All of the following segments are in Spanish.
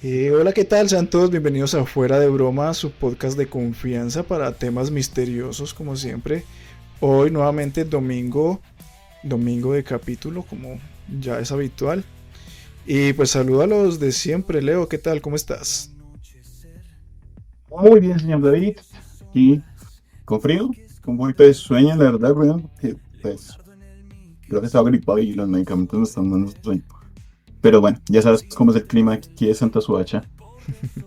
Hola, ¿qué tal? Sean todos bienvenidos a Fuera de Broma, su podcast de confianza para temas misteriosos, como siempre. Hoy nuevamente domingo de capítulo, como ya es habitual. Y pues saludo a los de siempre. Leo, ¿qué tal? ¿Cómo estás? Muy bien, señor David. Aquí con frío, con un poquito de sueño, la verdad, weón. Que, pues, creo que estaba gripado y los medicamentos me están dando sueño. Pero bueno, ya sabes cómo es el clima aquí de Santa Suacha,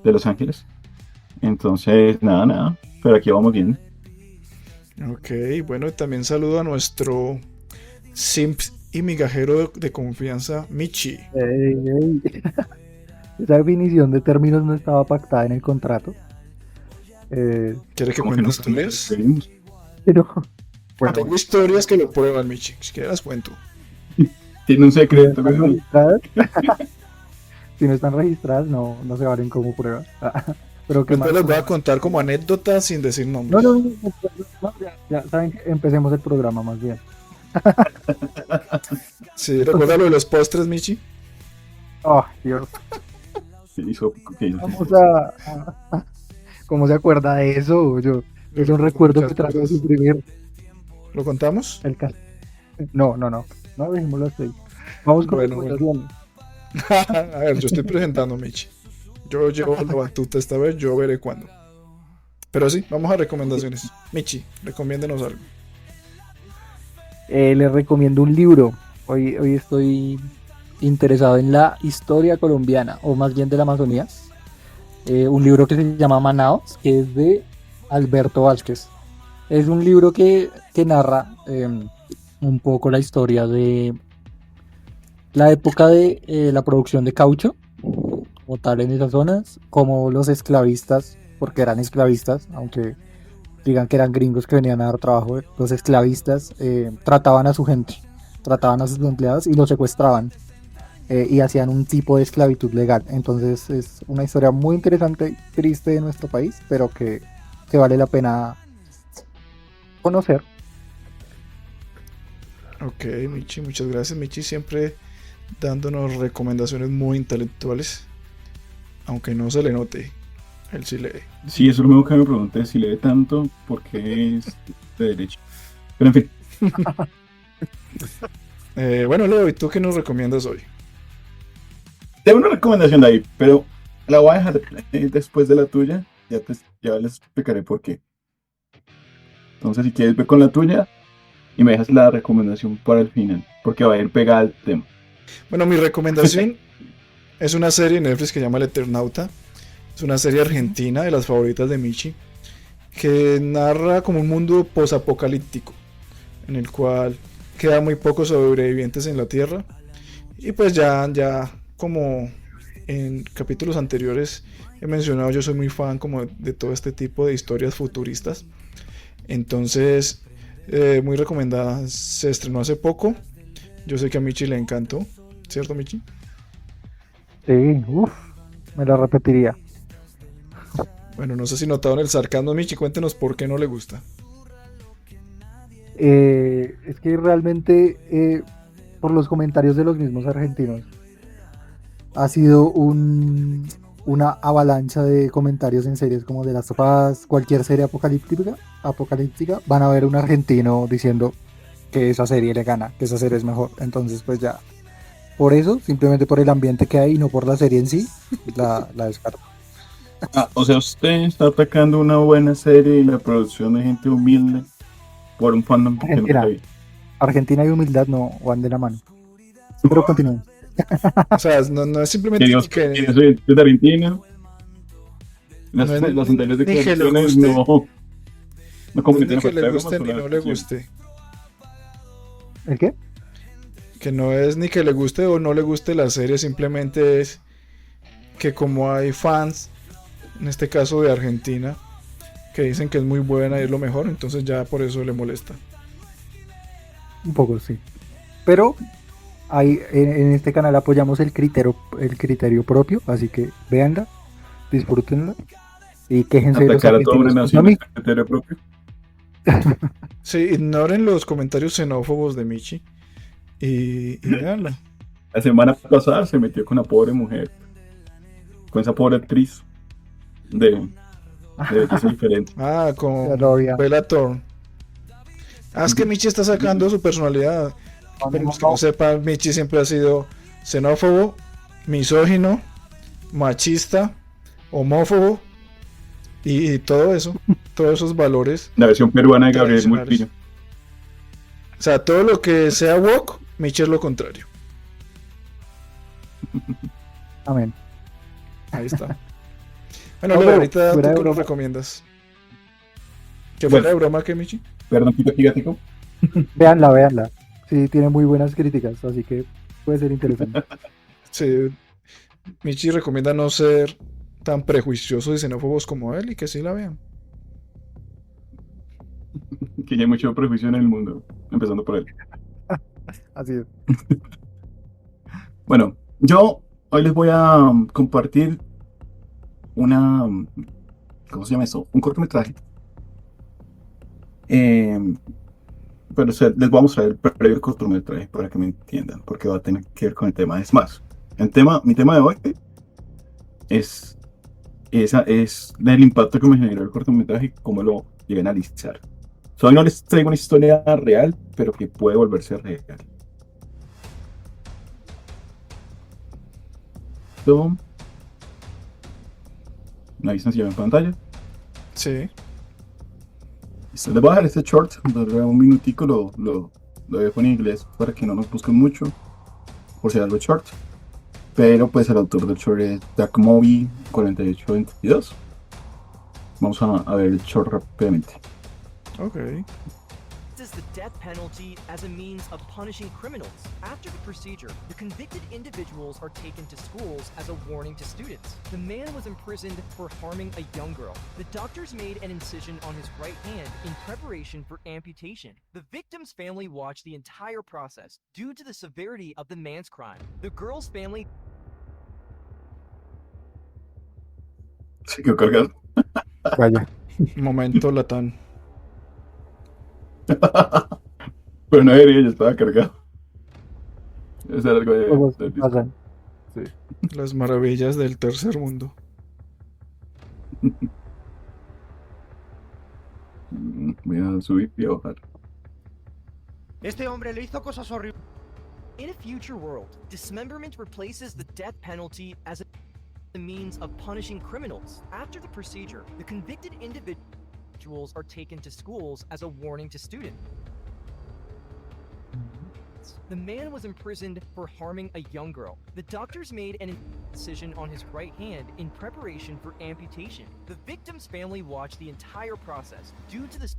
de Los Ángeles. Entonces, nada. Pero aquí vamos bien. Ok, bueno, también saludo a nuestro simp y migajero de confianza, Michi. Ey, ey. Esa definición de términos no estaba pactada en el contrato. eh, ¿Quiere que Como que cuente no nos historias? despedimos. pero bueno, Tengo bueno. historias que lo prueban, Michi. Si quieres las cuento. Tiene un Si no secreto, están weón. registradas, si no están registradas, no se valen como prueba. Pero qué Entonces más. les voy a contar como anécdotas sin decir No, no, nombres. no, ya saben que empecemos el programa más bien. Sí, recuerda lo de los postres, Michi. Oh, Dios. Que hizo Vamos eso. ¿Cómo se acuerda de eso? Yo Es un recuerdo recuerdo muchas que trato de cosas. suprimir. ¿Lo contamos? El caso. No, no, no. No dejémoslo así. Vamos con Bueno, bueno. recomendaciones. A ver, yo estoy presentando, Michi. Yo llevo la batuta esta vez, yo veré cuándo. Pero sí, vamos a recomendaciones. Michi, recomiéndenos algo. Les recomiendo un libro. Hoy estoy interesado en la historia colombiana, o más bien de la Amazonía. Un libro que se llama Manaos, que es de Alberto Vázquez. Es un libro que narra un poco la historia de la época de la producción de caucho, o tal en esas zonas, como los esclavistas, porque eran esclavistas, aunque digan que eran gringos que venían a dar trabajo, los esclavistas trataban a su gente, trataban a sus empleados y los secuestraban, y hacían un tipo de esclavitud legal. Entonces es una historia muy interesante y triste de nuestro país, pero que vale la pena conocer. Ok, Michi, muchas gracias. Michi siempre dándonos recomendaciones muy intelectuales, aunque no se le note. Él sí lee. Sí, eso es lo mismo que me pregunté, si lee tanto, ¿por qué es de derecho? Pero en fin, Bueno, Leo, ¿y tú qué nos recomiendas hoy? tengo una recomendación de ahí, pero la voy a dejar después de la tuya. Ya les explicaré por qué. Entonces, si quieres, ve con la tuya y me dejas la recomendación para el final, porque va a ir pegada al tema. Bueno, mi recomendación es una serie en Netflix que se llama El Eternauta. Es una serie argentina de las favoritas de Michi, que narra como un mundo posapocalíptico, en el cual quedan muy pocos sobrevivientes en la Tierra. Y pues ya como en capítulos anteriores he mencionado, yo soy muy fan como de todo este tipo de historias futuristas. Entonces, muy recomendada. Se estrenó hace poco. Yo sé que a Michi le encantó, ¿cierto, Michi? Sí, uff, me lo repetiría. Bueno, no sé si notaron el sarcasmo, Michi. Cuéntenos por qué no le gusta. Es que realmente, por los comentarios de los mismos argentinos, ha sido una avalancha de comentarios en series como de las sofás, cualquier serie apocalíptica, van a ver un argentino diciendo que esa serie le gana, que esa serie es mejor. Entonces, pues ya, por eso, simplemente por el ambiente que hay y no por la serie en sí, la descarto. Ah, o sea, usted está atacando una buena serie y la producción de gente humilde por un fandom que no Argentina, está bien. Argentina y humildad no van de la mano. Pero continúen. O sea, no es Que simplemente Dios, que que soy de Argentina, no es las anteriores ni que le declaraciones guste, no no es ni comprometieron que le falta de broma, guste ni solo la no le expresión. guste. ¿El qué? Que no es ni que le guste o no le guste la serie, simplemente es que como hay fans, en este caso de Argentina, que dicen que es muy buena y es lo mejor, entonces ya por eso le molesta. Un poco, sí. Pero en este canal apoyamos el criterio propio, así que véanla, disfrútenla y quéjense de los Atacar a toda una argentinos junto a nación es mí. criterio propio. Sí, ignoren los comentarios xenófobos de Michi y véanla. La semana pasada se metió con una pobre mujer. con esa pobre actriz de belleza diferente. Ah, La con novia. Bella Thorne. Ah, es que Michi está sacando su personalidad. Para los que no sepan, Michi siempre ha sido xenófobo, misógino, machista, homófobo y todo eso, todos esos valores. La versión peruana de Gabriel Tradicionales. Multillo. O sea, todo lo que sea woke, Michi es lo contrario. Amén. Ahí está. Bueno, No, Leo, pero ahorita ¿tú fuera de qué nos broma. recomiendas? ¿Que fuera de broma que Michi? Perdón, Pigatico. Véanla. Sí, tiene muy buenas críticas, así que puede ser interesante. Sí, Michi recomienda no ser tan prejuiciosos y xenófobos como él y que sí la vean. Que ya hay mucho prejuicio en el mundo, empezando por él. Así es. Bueno, yo hoy les voy a compartir una... ¿Cómo se llama eso? Un cortometraje. Pero les voy a mostrar el previo cortometraje para que me entiendan, porque va a tener que ver con el tema. Es más, mi tema de hoy es el impacto que me generó el cortometraje y cómo lo llegué a analizar. Hoy no les traigo una historia real, pero que puede volverse real. ¿Me avisan si ya ven pantalla? Sí. Les voy a dejar este short, dura un minutico, lo dejo en inglés para que no nos busquen mucho, por si algo short. Pero pues el autor del short es Darkmovie 4822. Vamos a ver el short rápidamente. Ok. Is the death penalty as a means of punishing criminals. After the procedure, the convicted individuals are taken to schools as a warning to students. The man was imprisoned for harming a young girl. The doctors made an incision on his right hand in preparation for amputation. The victim's family watched the entire process due to the severity of the man's crime. The girl's family Se quedó cargado. Vaya. Momento latán. Pero no debería, ya estaba cargado. Es algo Cosas de- pasan. Las maravillas del tercer mundo. Voy a subir y a bajar. Este hombre le hizo cosas horribles. In a future world, dismemberment replaces the death penalty as a means of punishing criminals. After the procedure, the convicted individuals are taken to schools as a warning to students. The man was imprisoned for harming a young girl. The doctors made an incision on his right hand in preparation for amputation. The victim's family watched the entire process due to the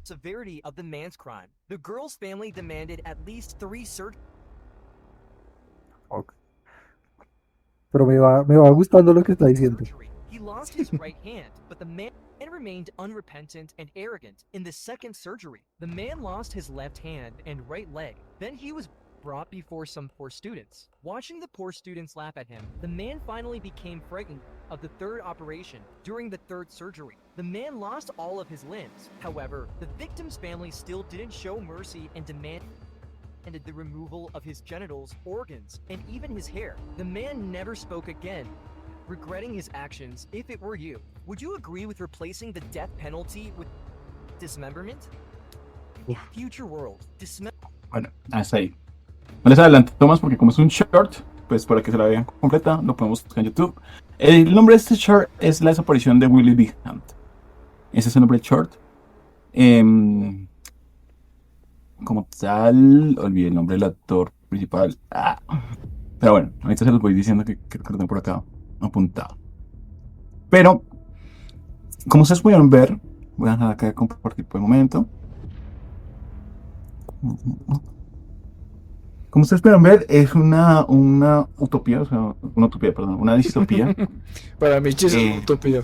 severity of the man's crime. The girl's family demanded at least 3 surgeries. Ok. Pero me va gustando lo que está diciendo. He lost his right hand, but the man remained unrepentant and arrogant in the second surgery. The man lost his left hand and right leg. Then he was brought before some poor students. Watching the poor students laugh at him, the man finally became frightened of the third operation. During the third surgery, the man lost all of his limbs. However, the victim's family still didn't show mercy and demanded the removal of his genitals, organs, and even his hair. The man never spoke again, regretting his actions. If it were you, would you agree with replacing the death penalty with dismemberment? Future world, Bueno, hasta ahí. No les adelanto más porque como es un short, pues para que se la vean completa, lo podemos buscar en YouTube. El nombre de este short es La desaparición de Willie Big Hand. Ese es el nombre del short. Como tal, olvidé el nombre del actor principal. Pero bueno, ahorita se los voy diciendo que lo tengo por acá apuntado. Pero, como ustedes pudieron ver, voy a dejar acá de compartir por el momento. Como ustedes pudieron ver, es una utopía, o sea, una distopía. Para mí, es Eh. una utopía.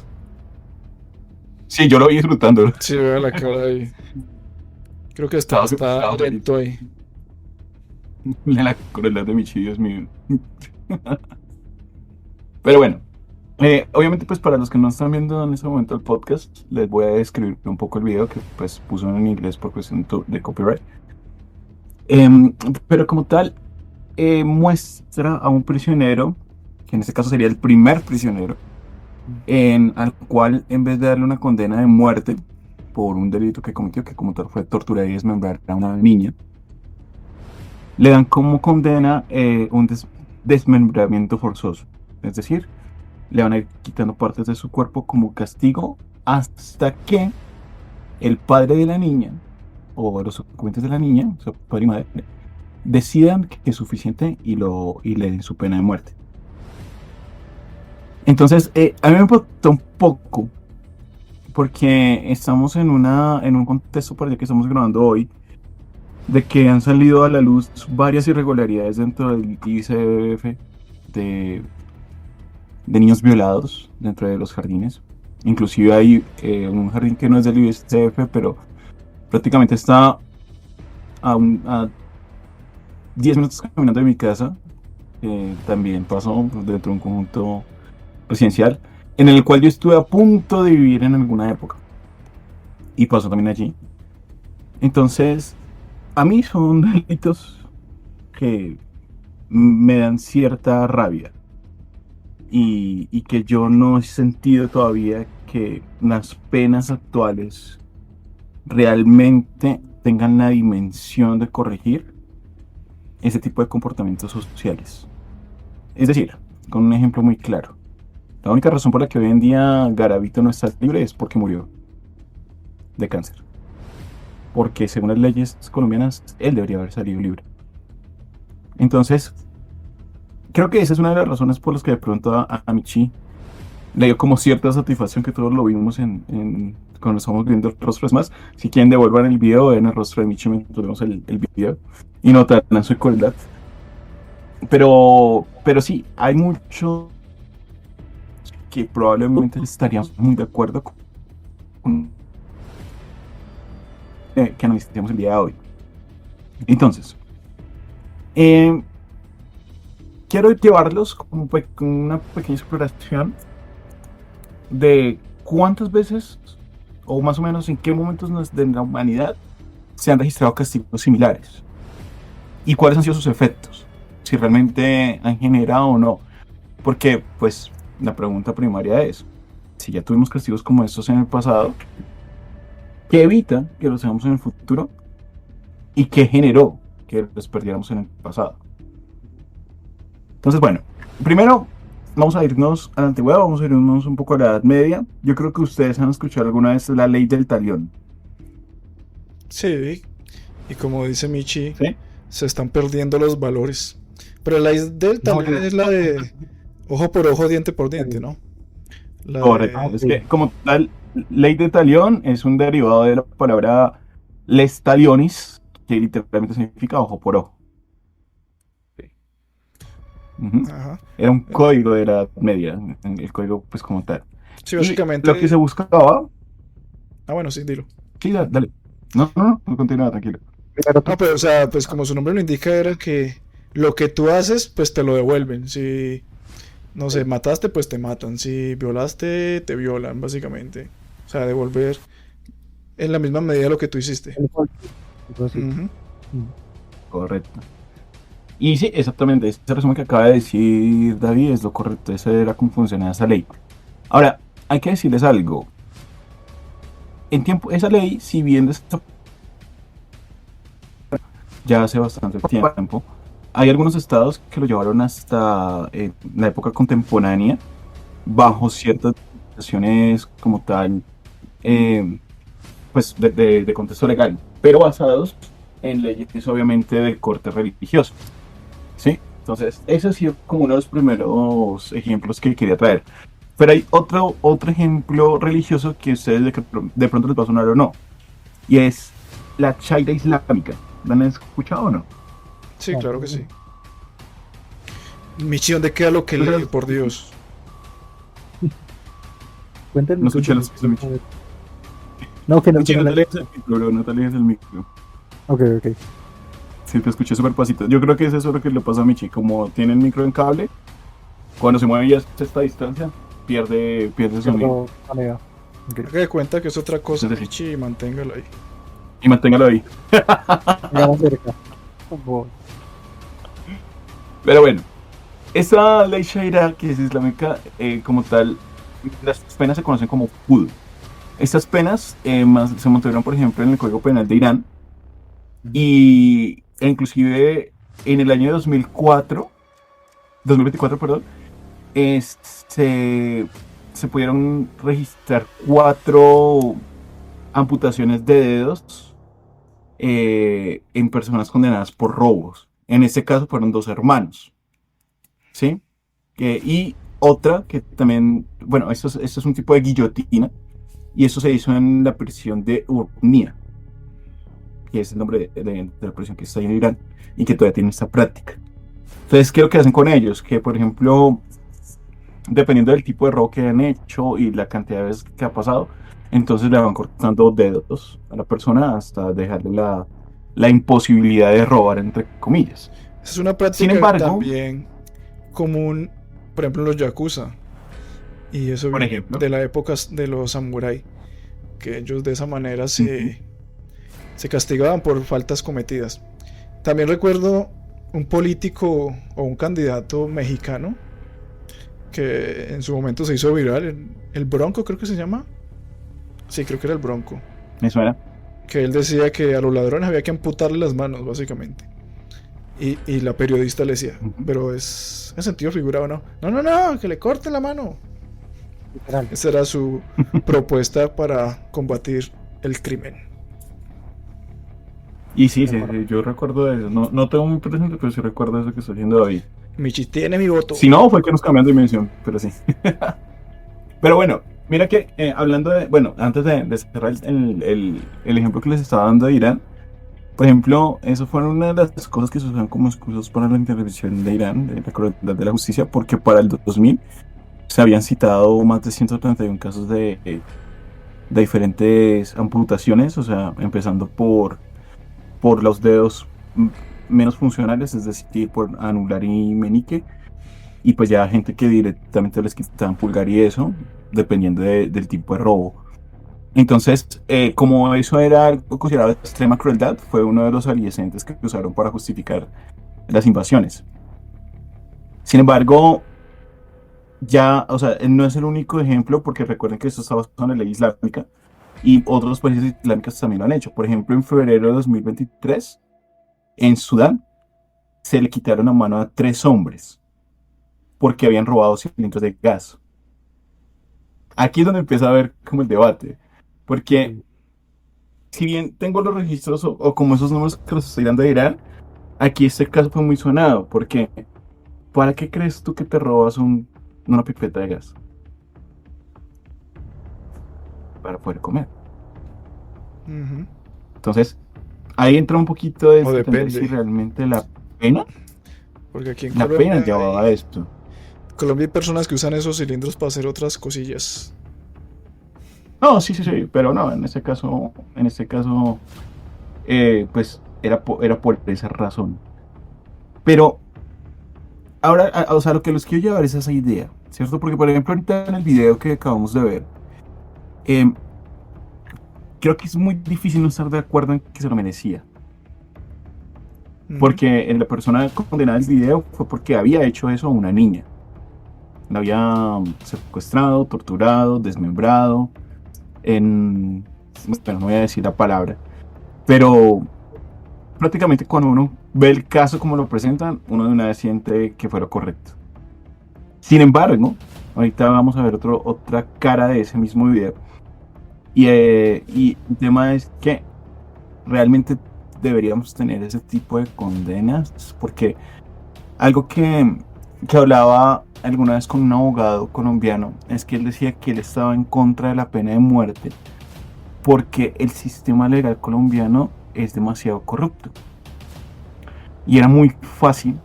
Sí, yo lo vi disfrutando. Sí, vea la cara ahí. Creo que está lento ahí. La crueldad de Michi, Dios mío. Pero bueno, obviamente pues para los que no están viendo en este momento el podcast, les voy a describir un poco el video que pues puso en inglés por cuestión de copyright. Pero como tal, muestra a un prisionero que en este caso sería el primer prisionero, al cual en vez de darle una condena de muerte por un delito que cometió, que como tal fue torturar y desmembrar a una niña, le dan como condena un desmembramiento forzoso. Es decir, le van a ir quitando partes de su cuerpo como castigo hasta que el padre de la niña o los ocupantes de la niña, o sea, padre y madre, decidan que es suficiente y le den su pena de muerte. Entonces, a mí me importa un poco porque estamos en un contexto para el que estamos grabando hoy, de que han salido a la luz varias irregularidades dentro del ICBF de niños violados dentro de los jardines. Inclusive hay un jardín que no es del ICBF, pero prácticamente está a 10 minutos caminando de mi casa. También pasó dentro de un conjunto residencial en el cual yo estuve a punto de vivir en alguna época. Y pasó también allí. Entonces, a mí son delitos que me dan cierta rabia. Y que yo no he sentido todavía que las penas actuales realmente tengan la dimensión de corregir ese tipo de comportamientos sociales. Es decir, con un ejemplo muy claro. La única razón por la que hoy en día Garavito no está libre es porque murió de cáncer. Porque según las leyes colombianas, él debería haber salido libre. Entonces, creo que esa es una de las razones por las que de pronto a Michi le dio como cierta satisfacción, que todos lo vimos cuando estamos viendo el rostro. Es más, si quieren devuelvan el video, ven el rostro de Michi mientras vemos el video y notarán su crueldad. Pero sí, hay mucho que probablemente estaríamos muy de acuerdo con que analicemos el día de hoy. Entonces, quiero llevarlos con una pequeña exploración de cuántas veces, o más o menos en qué momentos de la humanidad se han registrado castigos similares y cuáles han sido sus efectos, si realmente han generado o no. Porque, pues, la pregunta primaria es, si ya tuvimos castigos como estos en el pasado, ¿qué evita que los tengamos en el futuro? ¿Y qué generó que los perdiéramos en el pasado? Entonces, bueno, primero vamos a irnos a la antigüedad, vamos a irnos un poco a la Edad Media. Yo creo que ustedes han escuchado alguna vez la ley del talión. Sí, y como dice Michi, ¿Sí? se están perdiendo los valores. Pero la ley del talión es la de ojo por ojo, diente por diente, ¿no? La Correcto. de- Es que como tal, ley de talión es un derivado de la palabra les talionis, que literalmente significa ojo por ojo. Sí. Ujú. Ajá. Era un código de la Edad Media, el código pues como tal. Sí, Y básicamente. lo que se buscaba... Ah, bueno, sí, dilo. Sí, dale. No, continúa, tranquilo. Primero tú. No, pero o sea, pues como su nombre lo indica, era que lo que tú haces, pues te lo devuelven. Si, no sé, mataste, pues te matan. Si violaste, te violan, básicamente. O sea, devolver en la misma medida lo que tú hiciste. Algo así. Ujú. Correcto. Y sí, exactamente, ese resumen que acaba de decir David es lo correcto, esa era cómo funcionaba esa ley. Ahora, hay que decirles algo. Esa ley, si bien ya hace bastante tiempo, hay algunos estados que lo llevaron hasta la época contemporánea, bajo ciertas situaciones como tal, pues de contexto legal, pero basados en leyes obviamente de corte religioso. ¿Sí? Entonces, ese ha sido como uno de los primeros ejemplos que quería traer. Pero hay otro ejemplo religioso que ustedes de pronto les va a sonar o no. Y es la Chaira islámica. ¿La han escuchado o no? Sí, claro que sí. Michi, ¿dónde queda lo que lee? Por Dios. Cuéntenme. No escuché cuéntenme. los- No, que no. Sí, no te alejes el micro, bro, no te alejes el micro. Ok. Sí, te escuché súper pasito. Yo creo que es eso lo que le pasa a Michi. Como tiene el micro en cable, cuando se mueve ya a esta distancia, pierde sonido. Perdón, amiga. Ok. Haga de cuenta que es otra cosa, Sí, sí. Michi, y manténgalo ahí. Y manténgalo ahí. Llegamos cerca. Por favor. Pero bueno, Esta ley Sharia, que es islámica, como tal, las penas se conocen como hudud. Estas penas se mantuvieron, por ejemplo, en el Código Penal de Irán e inclusive en el año 2024, perdón, se pudieron registrar 4 amputaciones de dedos en personas condenadas por robos. En este caso fueron 2 hermanos, ¿sí? Y otra que también, bueno, esto es un tipo de guillotina, y eso se hizo en la prisión de Urmia, que es el nombre de la prisión que está ahí en Irán, y que todavía tiene esta práctica. Entonces, ¿qué es lo que hacen con ellos? Que, por ejemplo, dependiendo del tipo de robo que han hecho y la cantidad de veces que ha pasado, entonces le van cortando dedos a la persona hasta dejarle la imposibilidad de robar, entre comillas. Es una práctica Sin embargo, también común, por ejemplo, en los yakuza. Y eso por viene ejemplo, de la época de los samuráis, que ellos de esa manera se castigaban por faltas cometidas. También recuerdo un político o un candidato mexicano que en su momento se hizo viral, el Bronco creo que se llama. Sí, creo que era el Bronco. me suena. Que él decía que a los ladrones había que amputarle las manos, básicamente. Y la periodista le decía, pero es en sentido figurado, ¿no? No, que le corte la mano. Literal. Esa era su propuesta para combatir el crimen. Y sí, yo recuerdo de eso. No tengo muy presente, pero sí recuerdo eso que está haciendo David. Michi tiene mi voto. Si no, fue que nos cambiaron de dimensión, pero sí. Pero bueno, mira que hablando de, bueno, antes de cerrar el ejemplo que les estaba dando de Irán, por ejemplo, eso fue una de las cosas que se usaron como excusas para la intervención de Irán, de la crueldad de la justicia, porque para el 2000 se habían citado más de 131 casos de diferentes amputaciones, o sea, empezando por los dedos menos funcionales, es decir, por anular y meñique, y pues ya gente que directamente les quitaban pulgar y eso, dependiendo del tipo de robo. Entonces, como eso era algo considerado de extrema crueldad, fue uno de los alicientes que usaron para justificar las invasiones. Sin embargo, ya, o sea, no es el único ejemplo, porque recuerden que esto está basado en la ley islámica, y otros países islámicos también lo han hecho. Por ejemplo, en febrero de 2023, en Sudán, se le quitaron la mano a 3 hombres porque habían robado cilindros de gas. Aquí es donde empieza a haber como el debate, porque si bien tengo los registros o como esos números que los estoy dando de Irán, aquí este caso fue muy sonado, porque ¿para qué crees tú que te robas una pipeta de gas? Para poder comer. Ujú. Entonces, ahí entra un poquito de O entender depende. si realmente la pena Porque aquí en La pena Colombia, llevaba a esto. Colombia hay personas que usan esos cilindros para hacer otras cosillas. No, sí, pero no, en este caso, pues era por esa razón. Pero ahora, o sea, lo que los quiero llevar es esa idea, ¿cierto? Porque, por ejemplo, ahorita en el video que acabamos de ver, creo que es muy difícil no estar de acuerdo en que se lo merecía. Ujú. Porque la persona condenada del video fue porque había hecho eso a una niña. La había secuestrado, torturado, desmembrado. Bueno, no voy a decir la palabra. Pero prácticamente cuando uno ve el caso como lo presentan, uno de una vez siente que fue lo correcto. Sin embargo, ahorita vamos a ver otra cara de ese mismo video. Y el tema es que realmente deberíamos tener ese tipo de condenas, porque algo que hablaba alguna vez con un abogado colombiano es que él decía que él estaba en contra de la pena de muerte porque el sistema legal colombiano es demasiado corrupto y era muy fácil,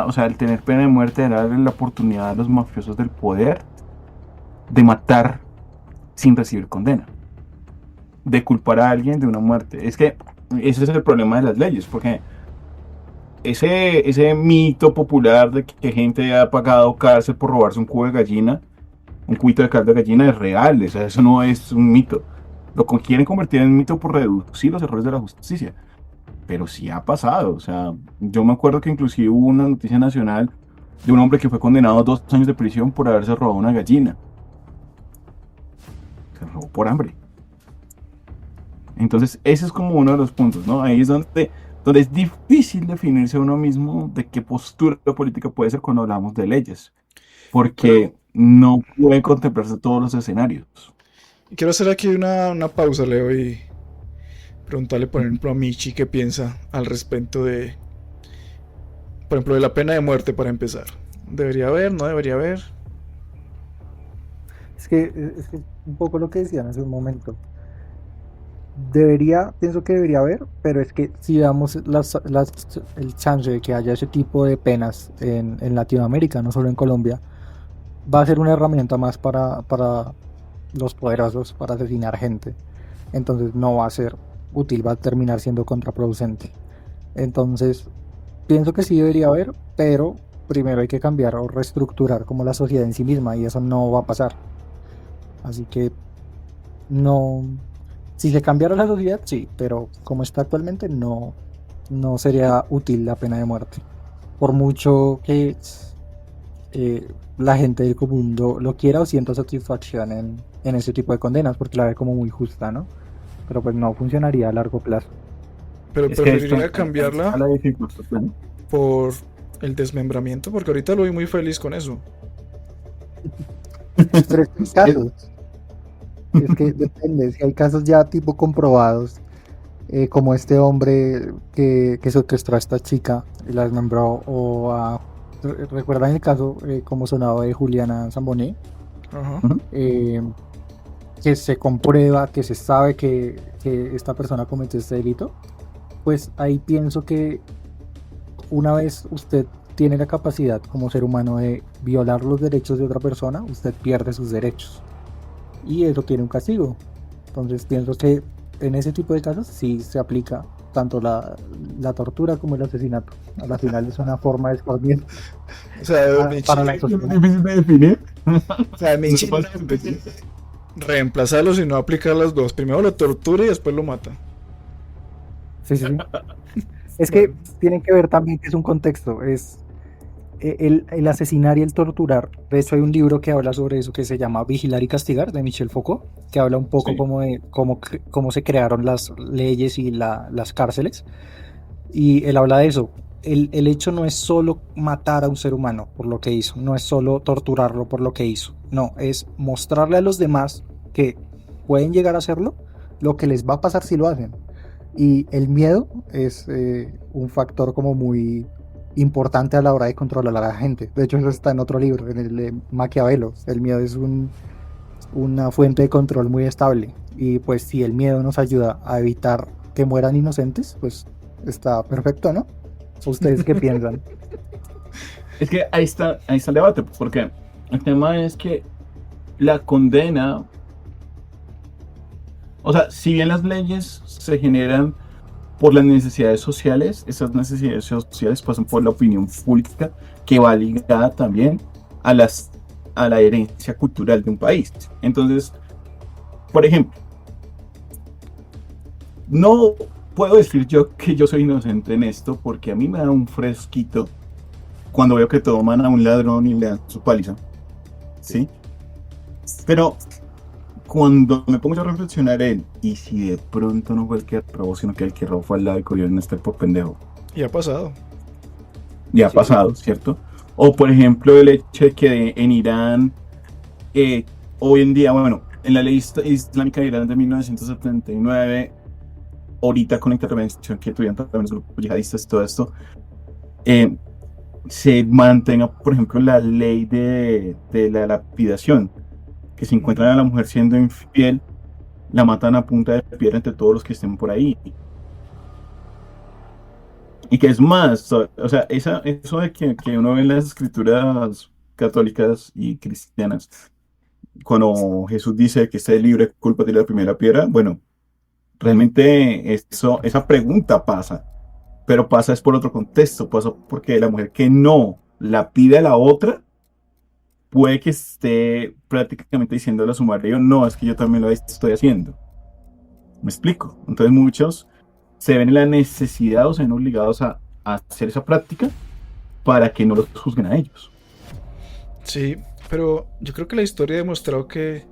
o sea, el tener pena de muerte era darle la oportunidad a los mafiosos del poder de matar sin recibir condena, de culpar a alguien de una muerte. Es que ese es el problema de las leyes, porque ese mito popular de que gente ha pagado cárcel por robarse un cubo de gallina, un cubito de caldo de gallina, es real, o sea, eso no es un mito. Lo quieren convertir en mito por reducir los errores de la justicia, pero sí ha pasado. O sea, yo me acuerdo que inclusive hubo una noticia nacional de un hombre que fue condenado a 2 años de prisión por haberse robado una gallina. Se robó por hambre. Entonces, ese es como uno de los puntos, ¿no? Ahí es donde es difícil definirse a uno mismo de qué postura política puede ser cuando hablamos de leyes, porque no pueden contemplarse todos los escenarios. Quiero hacer aquí una pausa, Leo, y preguntarle, por ejemplo, a Michi qué piensa al respecto de, por ejemplo, de la pena de muerte para empezar. ¿Debería haber? ¿No debería haber? Es que un poco lo que decían hace un momento. Pienso que debería haber, pero es que si damos el chance de que haya ese tipo de penas en Latinoamérica, no solo en Colombia, va a ser una herramienta más para los poderosos, para asesinar gente. Entonces no va a ser útil, va a terminar siendo contraproducente. Entonces, pienso que sí debería haber, pero primero hay que cambiar o reestructurar como la sociedad en sí misma, y eso no va a pasar. Así que no. Si se cambiara la sociedad, sí, pero como está actualmente, no sería útil la pena de muerte. Por mucho que la gente del común lo quiera o sienta satisfacción en ese tipo de condenas, porque la ve como muy justa, ¿no? Pero pues no funcionaría a largo plazo. Pero Es que preferiría esto- cambiarla a la dificultad, ¿no? por el desmembramiento, porque ahorita lo vi muy feliz con eso. Pero es que hay casos, es que depende, si hay casos ya tipo comprobados, como este hombre que secuestró a esta chica y la desmembró, ¿recuerdan el caso como sonado de Juliana Zambonet? Ajá. Ujú. Que se comprueba, que se sabe que esta persona cometió este delito, pues ahí pienso que una vez usted tiene la capacidad como ser humano de violar los derechos de otra persona, usted pierde sus derechos. Y eso tiene un castigo. Entonces pienso que en ese tipo de casos sí se aplica tanto la tortura como el asesinato. A la final es una forma de escondimiento O sea, para la Es sociedad. difícil de definir. o sea, Michi No no pasa puede reemplazarlo, sino aplicar las dos. Primero lo tortura y después lo mata. Sí, sí, sí. Es que tienen que ver también que es un contexto, es el asesinar y el torturar. De hecho hay un libro que habla sobre eso que se llama Vigilar y Castigar, de Michel Foucault, que habla un poco Sí. como de cómo se crearon las leyes y las cárceles. Y él habla de eso. El hecho no es solo matar a un ser humano por lo que hizo, no es solo torturarlo por lo que hizo, no, es mostrarle a los demás que pueden llegar a hacerlo, lo que les va a pasar si lo hacen. Y el miedo es un factor como muy importante a la hora de controlar a la gente. De hecho, eso está en otro libro, en el de Maquiavelo. El miedo es una fuente de control muy estable. Y pues si el miedo nos ayuda a evitar que mueran inocentes, pues está perfecto, ¿no? ¿Ustedes qué piensan? Es que ahí está el debate, porque el tema es que la condena, o sea, si bien las leyes se generan por las necesidades sociales, esas necesidades sociales pasan por la opinión pública, que va ligada también a la herencia cultural de un país. Entonces, por ejemplo, no puedo decir yo que yo soy inocente en esto, porque a mí me da un fresquito cuando veo que toman a un ladrón y le dan su paliza, ¿sí? Pero cuando me pongo yo a reflexionar y si de pronto no fue el que robó, sino que el que robó fue al lado y cogió en este por pendejo. Y ha pasado. Y ha pasado, ¿cierto? O por ejemplo el hecho de que en Irán, hoy en día, bueno, en la ley islámica de Irán de 1979, ahorita con la intervención que tuvieron también los grupos yihadistas y todo esto, se mantenga, por ejemplo, la ley de la lapidación, que si encuentran a la mujer siendo infiel, la matan a punta de piedra entre todos los que estén por ahí. Y que es más, o sea, eso de que uno ve en las escrituras católicas y cristianas, cuando Jesús dice que esté libre de culpa de la primera piedra, bueno, realmente esa pregunta pasa, pero pasa es por otro contexto, pasa porque la mujer que no la pide a la otra, puede que esté prácticamente diciéndole a su marido, no, es que yo también lo estoy haciendo. ¿Me explico? Entonces muchos se ven en la necesidad o se ven obligados a hacer esa práctica para que no los juzguen a ellos. Sí, pero yo creo que la historia ha demostrado que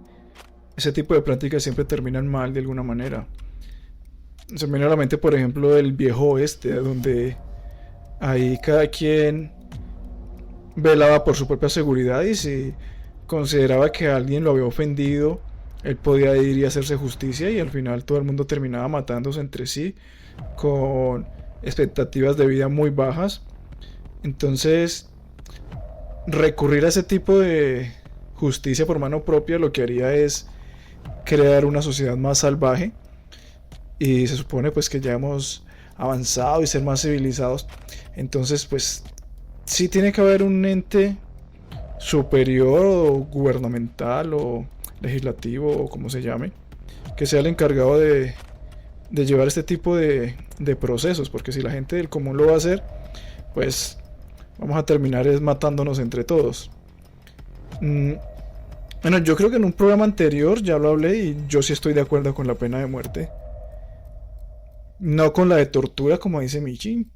ese tipo de prácticas siempre terminan mal de alguna manera. Se me viene a la mente, por ejemplo, el viejo oeste, donde ahí cada quien velaba por su propia seguridad y si consideraba que alguien lo había ofendido, él podía ir y hacerse justicia y al final todo el mundo terminaba matándose entre sí con expectativas de vida muy bajas. Entonces, recurrir a ese tipo de justicia por mano propia lo que haría es crear una sociedad más salvaje y se supone pues que ya hemos avanzado y ser más civilizados. Entonces pues sí tiene que haber un ente superior o gubernamental o legislativo o como se llame que sea el encargado de llevar este tipo de procesos, porque si la gente del común lo va a hacer, pues vamos a terminar es matándonos entre todos. Bueno, yo creo que en un programa anterior ya lo hablé y yo sí estoy de acuerdo con la pena de muerte. No con la de tortura, como dice Michi.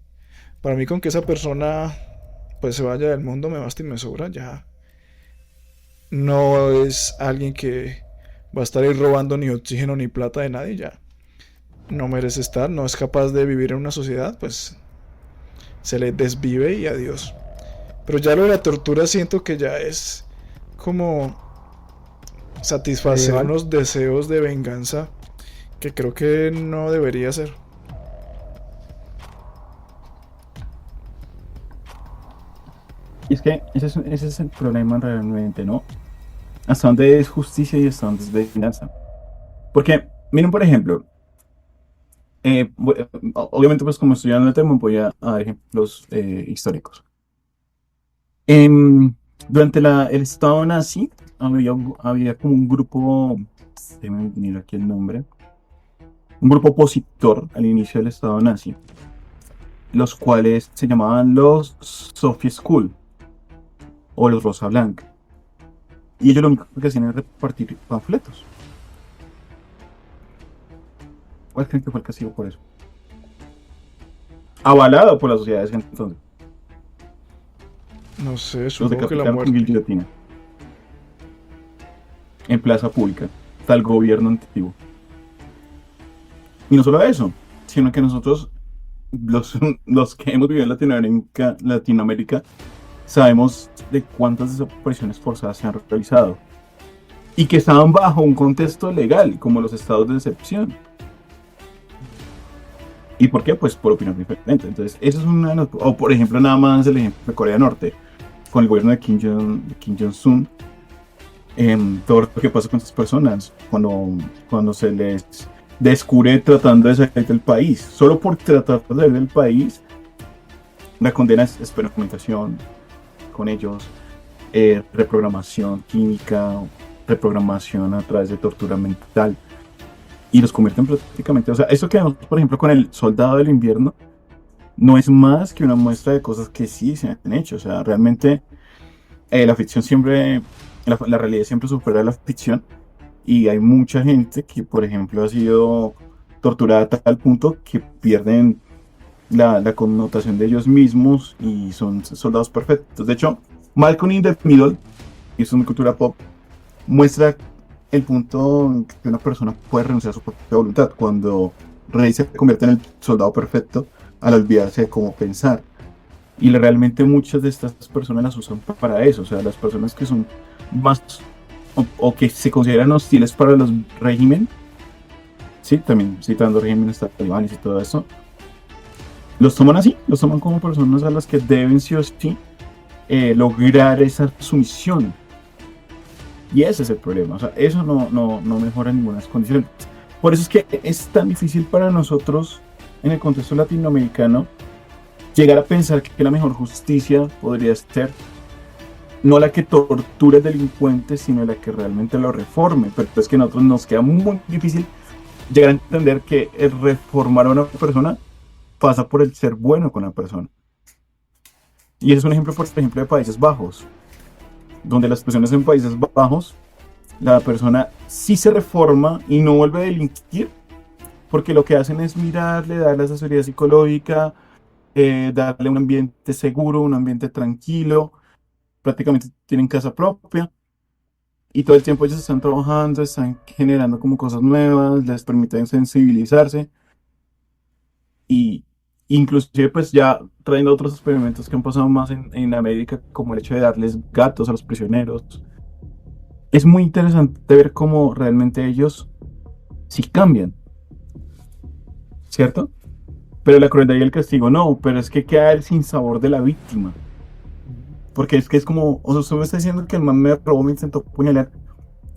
Para mí con que esa persona pues se vaya del mundo me basta y me sobra. Ya no es alguien que va a estar ahí robando ni oxígeno ni plata de nadie. Ya no merece estar, no es capaz de vivir en una sociedad, pues se le desvive y adiós. Pero ya lo de la tortura siento que ya es como satisfacer unos deseos de venganza que creo que no debería ser. Y es que ese es el problema realmente, ¿no? Hasta dónde es justicia y hasta dónde es venganza. Porque, miren, por ejemplo, obviamente, pues como estudiando el tema, voy a dar ejemplos históricos. Durante el estado nazi, había como un grupo, déjenme venir aquí el nombre, un grupo opositor al inicio del estado nazi, los cuales se llamaban los Sophie School o los Rosa Blanca. Y ellos lo único que hacían era repartir panfletos. ¿Cuál creen que fue el castigo por eso? Avalado por las sociedades entonces. No sé, Los supongo que la decapitaron con muerte. guillotina. En plaza pública. Tal gobierno antiguo. Y no solo eso, sino que nosotros, los que hemos vivido en Latinoamérica, sabemos de cuántas desapariciones forzadas se han realizado. Y que estaban bajo un contexto legal, como los estados de excepción. ¿Y por qué? Pues por opinión diferente. Entonces, eso es una de las... O por ejemplo, nada más el ejemplo de Corea del Norte, con el gobierno de Kim Jong-un. Todo lo que pasa con estas personas, cuando se les descubre tratando de salir del país. Solo por tratar de salir del país, la condena es experimentación con ellos, reprogramación química, reprogramación a través de tortura mental. Y los convierten prácticamente, o sea, eso que vemos, por ejemplo, con el Soldado del Invierno, no es más que una muestra de cosas que sí se han hecho. O sea, realmente la ficción siempre, la realidad siempre supera la ficción. Y hay mucha gente que, por ejemplo, ha sido torturada a tal punto que pierden la connotación de ellos mismos y son soldados perfectos. De hecho, Malcolm in the Middle, y eso es mi cultura pop, muestra el punto en que una persona puede renunciar a su propia voluntad cuando Rey se convierte en el soldado perfecto al olvidarse de cómo pensar. Y realmente muchas de estas personas las usan para eso. O sea, las personas que son más o que se consideran hostiles para los regímenes, sí, también citando regímenes talibanes y todo eso, los toman así, los toman como personas a las que deben sí o sí lograr esa sumisión. Y ese es el problema, o sea, eso no mejora ninguna condición. Por eso es que es tan difícil para nosotros, en el contexto latinoamericano, llegar a pensar que la mejor justicia podría ser no la que torture al delincuente, sino la que realmente lo reforme. Pero es que a nosotros nos queda muy difícil llegar a entender que el reformar a una persona pasa por el ser bueno con la persona. Y ese es un ejemplo, por ejemplo, de Países Bajos, donde las personas en Países Bajos, la persona sí se reforma y no vuelve a delinquir, porque lo que hacen es mirarle, darle asesoría psicológica, darle un ambiente seguro, un ambiente tranquilo, prácticamente tienen casa propia y todo el tiempo ellos están trabajando, están generando como cosas nuevas, les permiten sensibilizarse y inclusive pues ya trayendo otros experimentos que han pasado más en América, como el hecho de darles gatos a los prisioneros. Es muy interesante ver cómo realmente ellos sí cambian, ¿cierto? Pero la crueldad y el castigo no, pero es que queda el sinsabor de la víctima. Porque es que es como, o sea, usted me está diciendo que el man me robó, me intentó apuñalar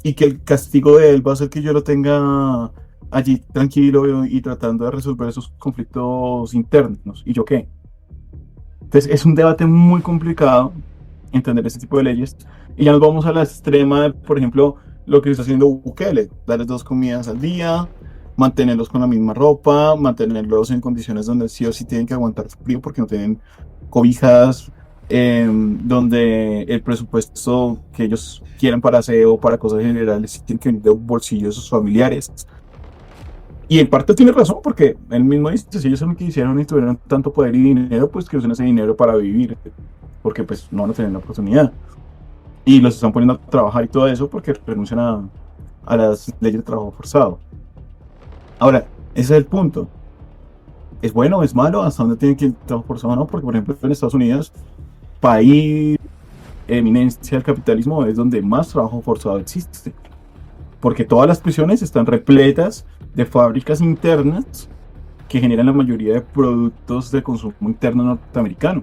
y que el castigo de él va a ser que yo lo tenga allí tranquilo y tratando de resolver esos conflictos internos. ¿Y yo qué? Entonces es un debate muy complicado entender ese tipo de leyes. Y ya nos vamos a la extrema de, por ejemplo, lo que está haciendo Bukele, darles 2 comidas al día, mantenerlos con la misma ropa, mantenerlos en condiciones donde sí o sí tienen que aguantar frío porque no tienen cobijas, donde el presupuesto que ellos quieren para aseo, para cosas generales, sí tiene que venir de bolsillo de sus familiares. Y en parte tiene razón, porque él mismo dice, si ellos lo que hicieron y tuvieron tanto poder y dinero, pues que usen ese dinero para vivir, porque pues no van a tener la oportunidad. Y los están poniendo a trabajar y todo eso porque renuncian a las leyes de trabajo forzado. Ahora, ese es el punto. ¿Es bueno o es malo? ¿Hasta dónde tiene que ir el trabajo forzado o no? Porque, por ejemplo, en Estados Unidos, país eminencia del capitalismo, es donde más trabajo forzado existe. Porque todas las prisiones están repletas de fábricas internas que generan la mayoría de productos de consumo interno norteamericano.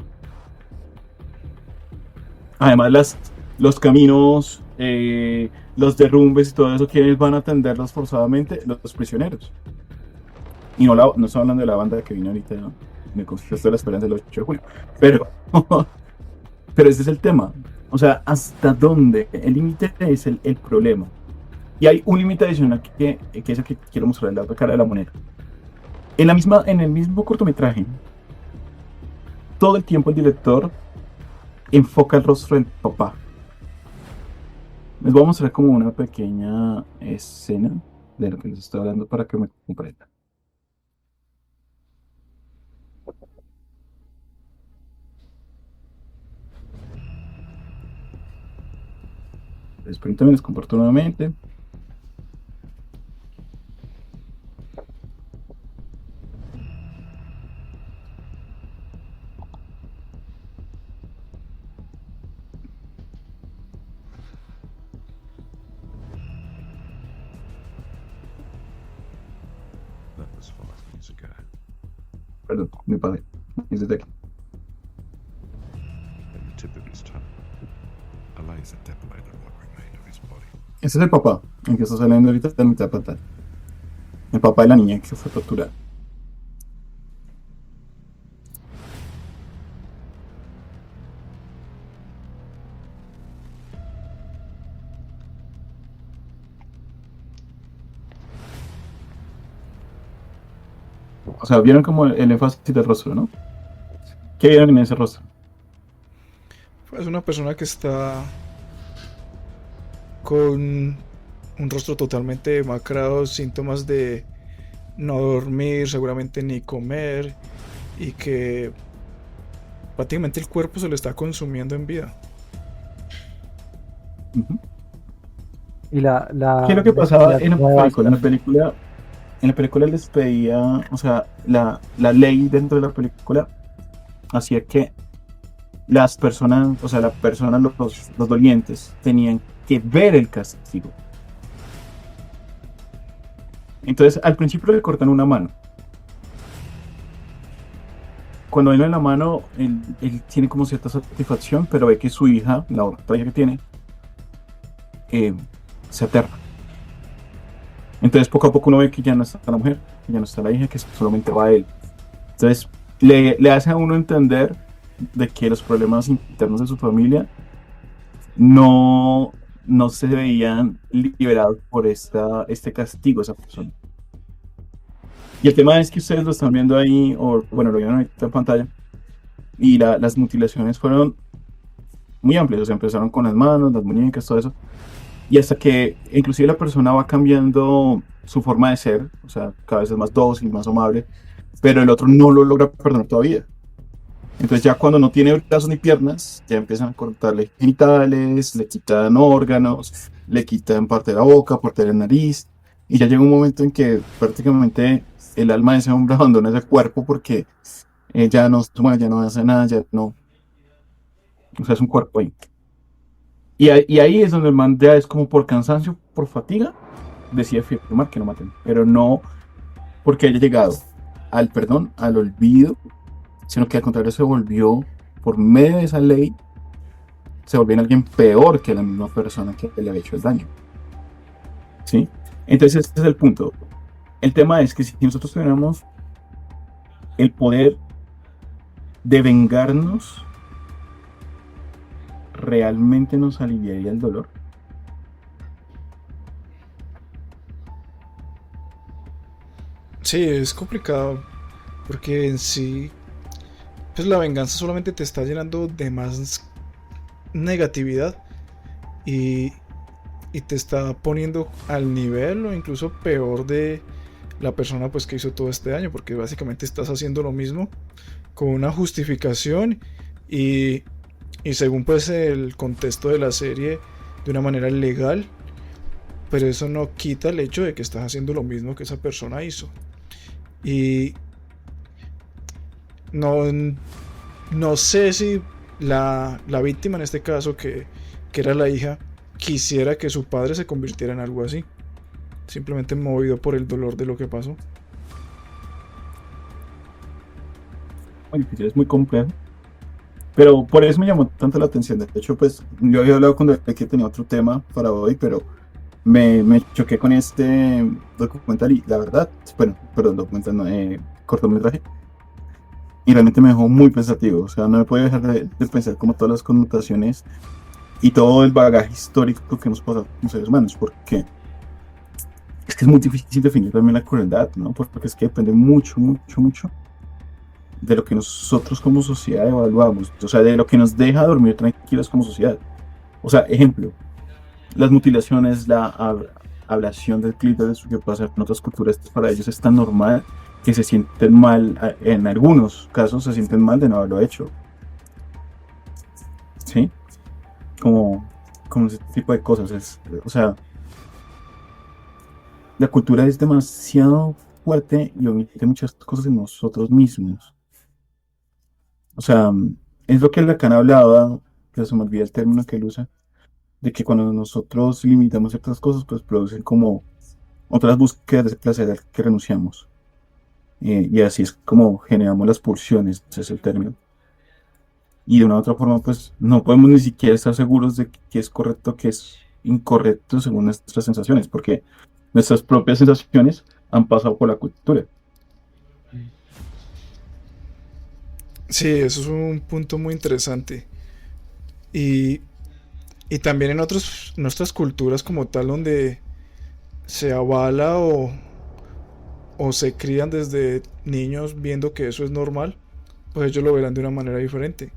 Además, los caminos, los derrumbes y todo eso, ¿quiénes van a atenderlos forzadamente? Los prisioneros. Y no estoy hablando de la banda que vino ahorita, ¿no? Me confieso la esperanza del 8 de julio. Pero, pero ese es el tema. O sea, ¿hasta dónde? El límite es el problema. Y hay un límite adicional que es el que quiero mostrar en la otra cara de la moneda. En el mismo cortometraje, todo el tiempo el director enfoca el rostro del papá. Les voy a mostrar como una pequeña escena de lo que les estoy hablando para que me comprendan. Permítanme, les comparto nuevamente. That was 5 years ago. Perdón, mi padre. Es desde aquí. At the tip of his tongue, a laser depilated what remained of his body. Ese es el papá, el que está saliendo ahorita de mitad de pantalla. El papá de la niña que fue torturada. O sea, vieron como el énfasis del rostro, ¿no? ¿Qué vieron en ese rostro? Es una persona que está con un rostro totalmente demacrado, síntomas de no dormir, seguramente ni comer, y que prácticamente el cuerpo se lo está consumiendo en vida. Uh-huh. Y ¿Qué es lo que pasaba en la nueva- película? En la película les pedía, o sea, la ley dentro de la película hacía que las personas, o sea, los dolientes, tenían que ver el castigo. Entonces, al principio le cortan una mano. Cuando ven la mano, él tiene como cierta satisfacción, pero ve que su hija, la otra hija que tiene, se aterra. Entonces, poco a poco uno ve que ya no está la mujer, que ya no está la hija, que solamente va a él. Entonces, le hace a uno entender de que los problemas internos de su familia no se veían liberados por este castigo a esa persona. Y el tema es que ustedes lo están viendo ahí, o bueno, lo vieron ahorita en pantalla, y las mutilaciones fueron muy amplias, o sea, empezaron con las manos, las muñecas, todo eso, y hasta que inclusive la persona va cambiando su forma de ser, o sea, cada vez es más dócil, más amable, pero el otro no lo logra perdonar todavía. Entonces ya cuando no tiene brazos ni piernas, ya empiezan a cortarle genitales, le quitan órganos, le quitan parte de la boca, parte de la nariz, y ya llega un momento en que prácticamente el alma de ese hombre abandona ese cuerpo porque ya no se mueve, ya no hace nada, ya no, o sea, es un cuerpo ahí. Y ahí es donde el man ya es como por cansancio, por fatiga, decide firmar que no maten, pero no porque haya llegado al perdón, al olvido, sino que al contrario se volvió, por medio de esa ley, se volvió en alguien peor que la misma persona que le había hecho el daño. ¿Sí? Entonces ese es el punto. El tema es que si nosotros tuviéramos el poder de vengarnos, ¿realmente nos aliviaría el dolor? Sí, es complicado, porque en sí, pues la venganza solamente te está llenando de más negatividad y, y te está poniendo al nivel o incluso peor de la persona pues que hizo todo este daño, porque básicamente estás haciendo lo mismo con una justificación y, y según pues el contexto de la serie de una manera legal, pero eso no quita el hecho de que estás haciendo lo mismo que esa persona hizo. Y no, no sé si la víctima en este caso, que era la hija, quisiera que su padre se convirtiera en algo así. Simplemente movido por el dolor de lo que pasó. Muy difícil, es muy complejo. Pero por eso me llamó tanto la atención. De hecho, pues yo había hablado con David que tenía otro tema para hoy, pero me choqué con este documental y la verdad, bueno, perdón, documental no, cortometraje, y realmente me dejó muy pensativo. O sea, no me puedo dejar de pensar como todas las connotaciones y todo el bagaje histórico que hemos pasado como seres humanos, porque es que es muy difícil definir también la crueldad, ¿no? Porque es que depende mucho, mucho, mucho de lo que nosotros como sociedad evaluamos, o sea, de lo que nos deja dormir tranquilos como sociedad. O sea, ejemplo, las mutilaciones, la ablación del clítoris, que pasa en otras culturas, para ellos es tan normal que se sienten mal, en algunos casos se sienten mal de no haberlo hecho. ¿Sí? Como ese tipo de cosas. O sea, la cultura es demasiado fuerte y omite muchas cosas de nosotros mismos. O sea, es lo que Lacan hablaba, que se me olvida el término que él usa, de que cuando nosotros limitamos ciertas cosas, pues producen como otras búsquedas de ese placer al que renunciamos. Y así es como generamos las pulsiones, ese es el término. Y de una u otra forma, pues no podemos ni siquiera estar seguros de que es correcto o que es incorrecto según nuestras sensaciones, porque nuestras propias sensaciones han pasado por la cultura. Sí, eso es un punto muy interesante. Y, y también en otras culturas como tal, donde se avala o se crían desde niños viendo que eso es normal, pues ellos lo verán de una manera diferente.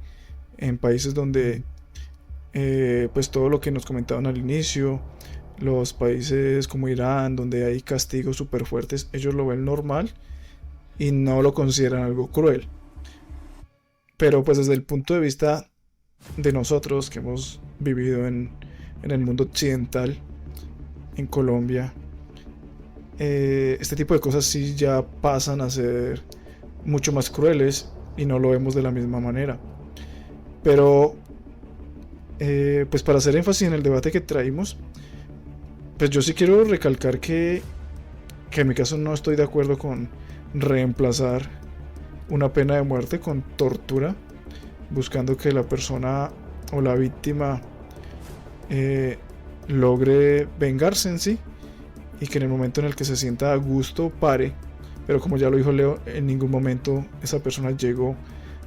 En países donde, pues todo lo que nos comentaban al inicio, los países como Irán, donde hay castigos súper fuertes, ellos lo ven normal y no lo consideran algo cruel. Pero pues desde el punto de vista de nosotros que hemos vivido en el mundo occidental, en Colombia, este tipo de cosas sí ya pasan a ser mucho más crueles y no lo vemos de la misma manera. Pero, pues para hacer énfasis en el debate que traímos, pues yo sí quiero recalcar que en mi caso no estoy de acuerdo con reemplazar una pena de muerte con tortura, buscando que la persona o la víctima logre vengarse en sí y que en el momento en el que se sienta a gusto pare. Pero como ya lo dijo Leo, en ningún momento esa persona llegó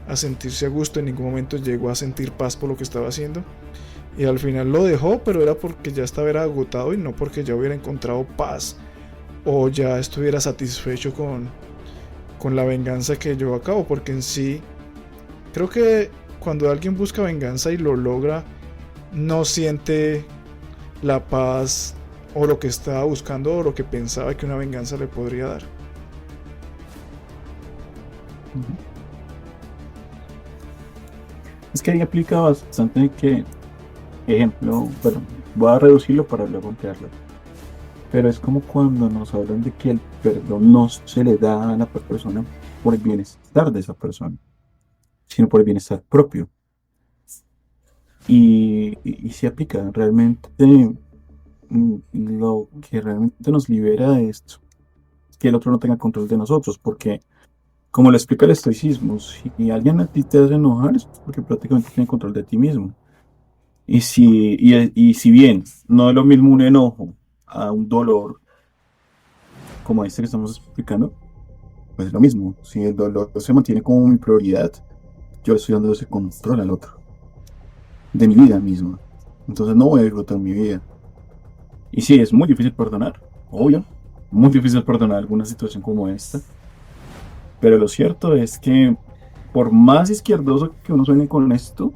a sentirse a gusto, en ningún momento llegó a sentir paz por lo que estaba haciendo. Y al final lo dejó, pero era porque ya estaba agotado y no porque ya hubiera encontrado paz o ya estuviera satisfecho con la venganza que llevó a cabo. Porque en sí, creo que cuando alguien busca venganza y lo logra, no siente la paz o lo que estaba buscando o lo que pensaba que una venganza le podría dar. Es que ahí aplica bastante que, ejemplo, bueno, voy a reducirlo para luego ampliarlo. Pero es como cuando nos hablan de que el perdón no se le da a la persona por el bienestar de esa persona, sino por el bienestar propio. Y se aplica realmente. Lo que realmente nos libera es que el otro no tenga control de nosotros, porque como lo explica el estoicismo, si alguien a ti te hace enojar es porque prácticamente tiene control de ti mismo. Y si bien no es lo mismo un enojo a un dolor como este que estamos explicando, pues es lo mismo. Si el dolor se mantiene como mi prioridad, yo estoy dando ese control al otro, de mi vida misma. Entonces no voy a disfrutar mi vida. Y sí, es muy difícil perdonar, obvio. Muy difícil perdonar alguna situación como esta. Pero lo cierto es que, por más izquierdoso que uno suene con esto,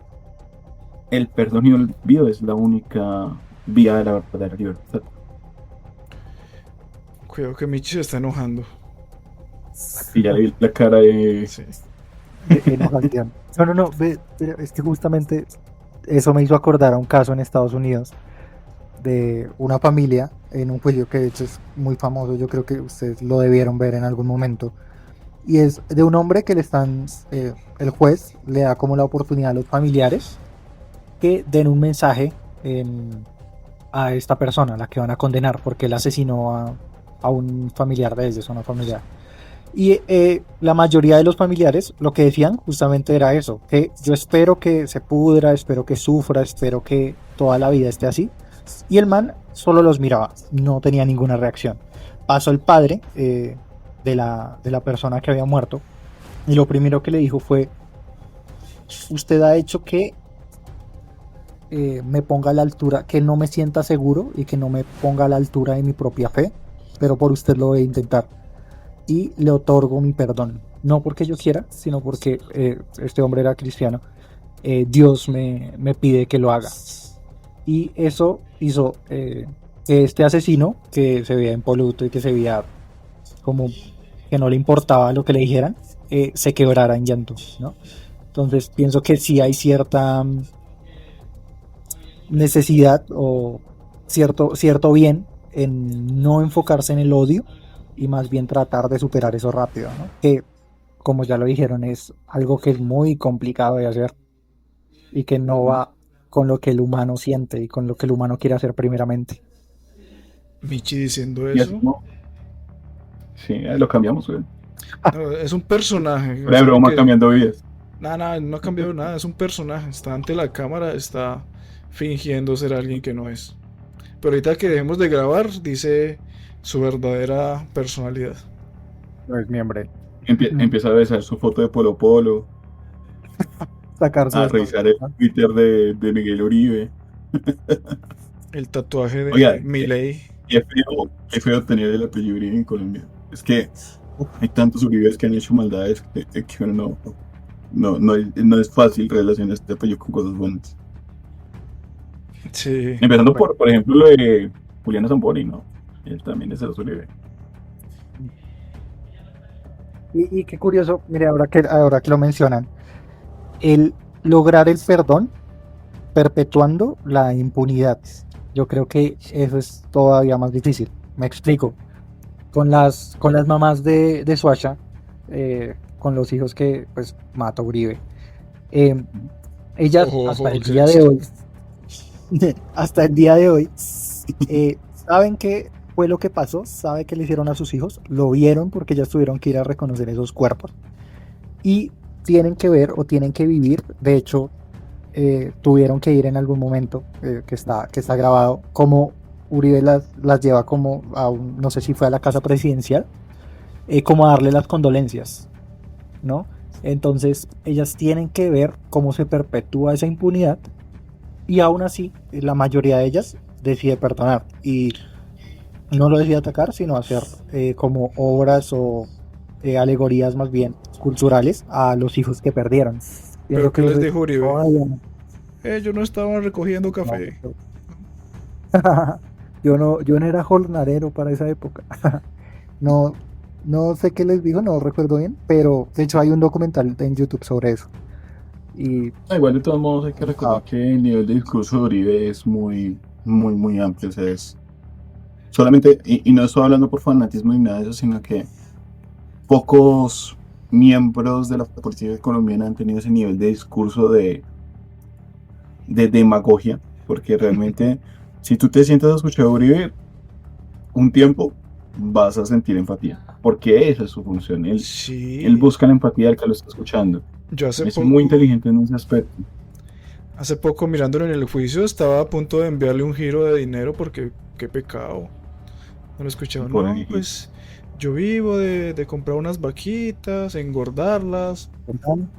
el perdón y el olvido es la única vía de la verdadera libertad. Cuidado que Michi se está enojando. Y ya le vi la cara de... Sí. Enojación. No, pero es que justamente eso me hizo acordar a un caso en Estados Unidos de una familia en un juicio que de hecho es muy famoso, yo creo que ustedes lo debieron ver en algún momento, y es de un hombre que el juez le da como la oportunidad a los familiares que den un mensaje a esta persona, a la que van a condenar, porque él asesinó a un familiar de ellos, a una familiar. Y la mayoría de los familiares lo que decían justamente era eso, que yo espero que se pudra, espero que sufra, espero que toda la vida esté así. Y el man solo los miraba, no tenía ninguna reacción. Pasó el padre de la persona que había muerto y lo primero que le dijo fue: usted ha hecho que me ponga a la altura, que no me sienta seguro y que no me ponga a la altura de mi propia fe, pero por usted lo voy a intentar y le otorgo mi perdón, no porque yo quiera, sino porque este hombre era cristiano. Dios me pide que lo haga. Y eso hizo que este asesino, que se veía impoluto y que se veía como que no le importaba lo que le dijeran, se quebrara en llanto, ¿no? Entonces pienso que sí hay cierta necesidad o cierto bien en no enfocarse en el odio y más bien tratar de superar eso rápido, ¿no? Que, como ya lo dijeron, es algo que es muy complicado de hacer y que no va con lo que el humano siente y con lo que el humano quiere hacer primeramente. Michi diciendo Y así eso. como... Sí, lo cambiamos, güey. No, es un personaje. La broma cambiando vidas. Nada, no ha cambiado nada. Es un personaje. Está ante la cámara, está fingiendo ser alguien que no es. Pero ahorita que dejemos de grabar, dice su verdadera personalidad. No es miembro. Empieza a besar su foto de Polo Polo, Sacarse a revisar el Twitter de Miguel Uribe. El tatuaje de Oiga, Milei. qué feo tener el apellido Uribe en Colombia. Es que hay tantos Uribes que han hecho maldades que uno no es fácil relacionar este apellido con cosas buenas. Sí. Empezando por ejemplo, lo de Juliana Zamboni, ¿no? Él también es de los Uribe. Y qué curioso, mire, ahora que lo mencionan, el lograr el perdón perpetuando la impunidad. Yo creo que eso es todavía más difícil. Me explico. Con las mamás de Suacha, con los hijos que pues mató Uribe, ellas hasta el día de hoy, hasta el día de hoy, saben qué fue lo que pasó, saben qué le hicieron a sus hijos, lo vieron porque ellas tuvieron que ir a reconocer esos cuerpos y tienen que ver o tienen que vivir, de hecho tuvieron que ir en algún momento que está grabado, como Uribe las lleva como a no sé si fue a la casa presidencial, como a darle las condolencias, ¿no? Entonces ellas tienen que ver cómo se perpetúa esa impunidad y aún así la mayoría de ellas decide perdonar y no lo decide atacar, sino hacer como obras o alegorías más bien culturales a los hijos que perdieron. ¿Pero qué les dijo Uribe? No, Ellos no estaban recogiendo café. Yo no era jornalero para esa época. No sé qué les dijo, no recuerdo bien, pero de hecho hay un documental en YouTube sobre eso. Y Igual de todos modos hay que recordar que el nivel de discurso de Uribe es muy, muy, muy amplio. O sea, es solamente, y no estoy hablando por fanatismo ni nada de eso, sino que pocos miembros de la política colombiana han tenido ese nivel de discurso de demagogia, porque realmente, si tú te sientas a escuchar a Uribe un tiempo, vas a sentir empatía, porque esa es su función. Él Sí, busca la empatía del que lo está escuchando. yo Es muy inteligente en ese aspecto. hace poco mirándolo en el juicio estaba a punto de enviarle un giro de dinero porque qué pecado. No lo escuchaba. Por No, ahí. pues yo vivo de comprar unas vaquitas, engordarlas,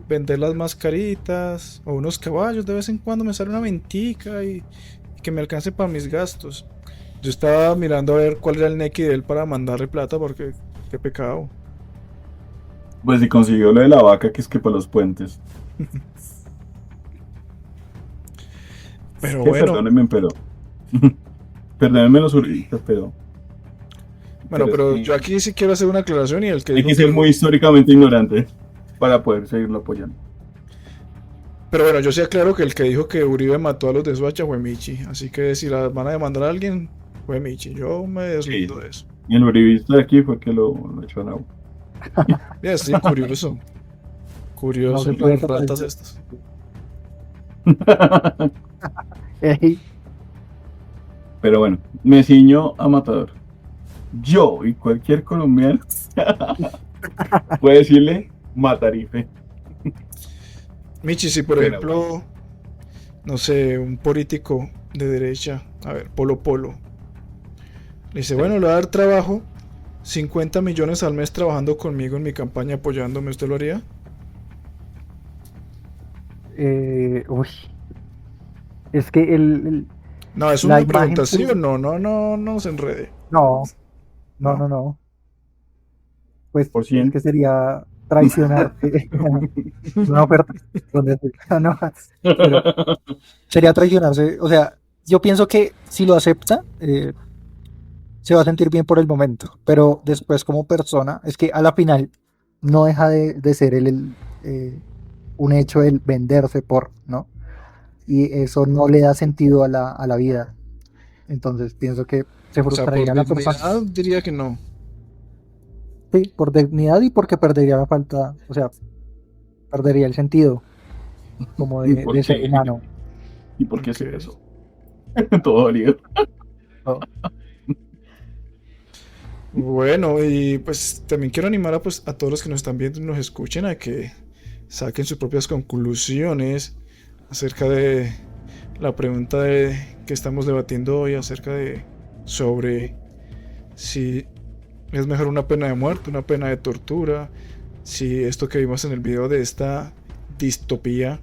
venderlas más caritas, o unos caballos, de vez en cuando me sale una ventica y que me alcance para mis gastos. Yo estaba mirando a ver cuál era el nequi de él para mandarle plata porque qué pecado. Pues si consiguió lo de la vaca, que es que para los puentes. Pero Que bueno, perdónenme, pero. Perdónenme los uribistas, pero. pero es yo aquí sí quiero hacer una aclaración y el que hay dijo que ser que... muy históricamente ignorante para poder seguirlo apoyando. Pero bueno, yo sí aclaro que el que dijo que Uribe mató a los de Soacha fue Michi. Así que si la van a demandar a alguien, fue Michi. Yo me deslindo de eso. Y el uribista de aquí fue que lo echó al agua. Ya estoy curioso. No Curioso, se puede las tapar ratas eso. estas. Ey, Pero bueno, me ciño a Matador. Yo y cualquier colombiano puede decirle Matarife. Michi, si por Pero ejemplo, no sé, un político de derecha, a ver, Polo Polo, le dice, bueno, le va a dar trabajo, 50 millones al mes trabajando conmigo en mi campaña apoyándome, ¿usted lo haría? uy, es que No, es la una imagen pregunta, ¿sí o pública- no? No se enrede. no, No. no. Pues Por es 100. que sería traicionarte una oferta. Donde no, pero sería traicionarse. O sea, yo pienso que si lo acepta, se va a sentir bien por el momento, pero después como persona, es que a la final no deja de ser un hecho el venderse por, ¿no? Y eso no le da sentido a la vida. Entonces pienso que se O sea, por frustraría la persona. dignidad diría que no. Sí, por dignidad y porque perdería la falta, o sea, perdería el sentido como ¿Y por de ser qué? humano. ¿Y por qué Ok. se eso? Todo dolido. ¿No? Bueno, y pues también quiero animar a, pues, a todos los que nos están viendo y nos escuchen a que saquen sus propias conclusiones acerca de la pregunta que estamos debatiendo hoy acerca de sobre si es mejor una pena de muerte, una pena de tortura, si esto que vimos en el video de esta distopía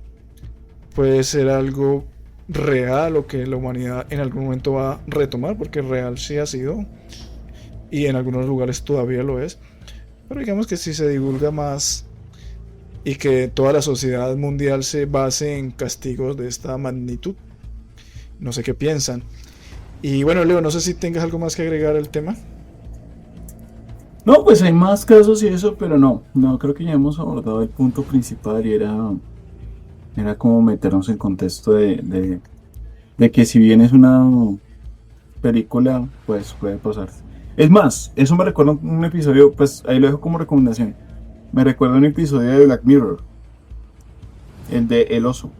puede ser algo real o que la humanidad en algún momento va a retomar, porque real sí ha sido y en algunos lugares todavía lo es, pero digamos que si se divulga más y que toda la sociedad mundial se base en castigos de esta magnitud, no sé qué piensan. Y bueno, Leo, no sé si tengas algo más que agregar al tema. No, pues hay más casos y eso, pero no, creo que ya hemos abordado el punto principal y era como meternos en contexto de que si bien es una película, pues puede pasar. Es más, eso me recuerda un episodio, pues ahí lo dejo como recomendación. Me recuerda un episodio de Black Mirror, el de El Oso,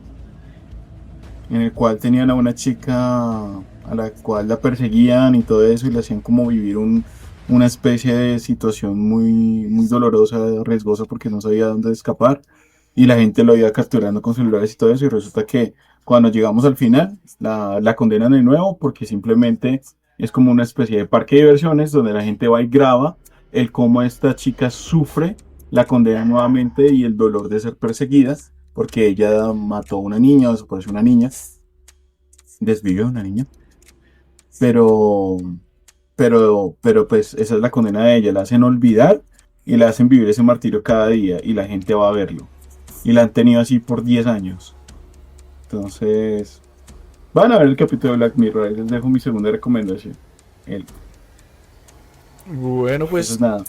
en el cual tenían a una chica a la cual la perseguían y todo eso y le hacían como vivir una especie de situación muy, muy dolorosa, riesgosa porque no sabía dónde escapar y la gente lo iba capturando con celulares y todo eso y resulta que cuando llegamos al final la condenan de nuevo porque simplemente es como una especie de parque de diversiones donde la gente va y graba el cómo esta chica sufre la condena nuevamente y el dolor de ser perseguida porque ella mató a una niña, desapareció una niña, desvivió a una niña, pero pues esa es la condena de ella, la hacen olvidar y la hacen vivir ese martirio cada día y la gente va a verlo. Y la han tenido así por 10 años. Entonces, van a ver el capítulo de Black Mirror, ahí les dejo mi segunda recomendación. Bueno, Eso pues es nada.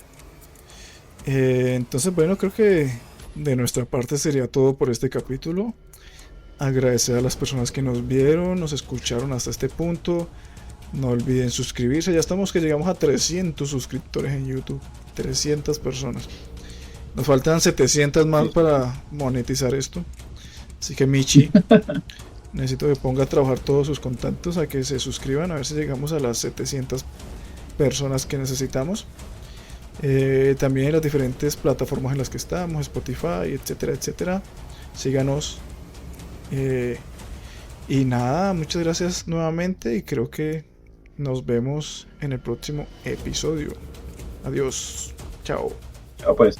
entonces bueno, creo que de nuestra parte sería todo por este capítulo. Agradecer a las personas que nos vieron, nos escucharon hasta este punto. No olviden suscribirse. Ya estamos que llegamos a 300 suscriptores en YouTube. 300 personas. Nos faltan 700 más para monetizar esto. Así que Michi, necesito que ponga a trabajar todos sus contactos a que se suscriban. A ver si llegamos a las 700 personas que necesitamos. También en las diferentes plataformas en las que estamos, Spotify, etcétera, etcétera. Síganos. Y nada, muchas gracias nuevamente y creo que nos vemos en el próximo episodio. Adiós. Chao. Chao, pues.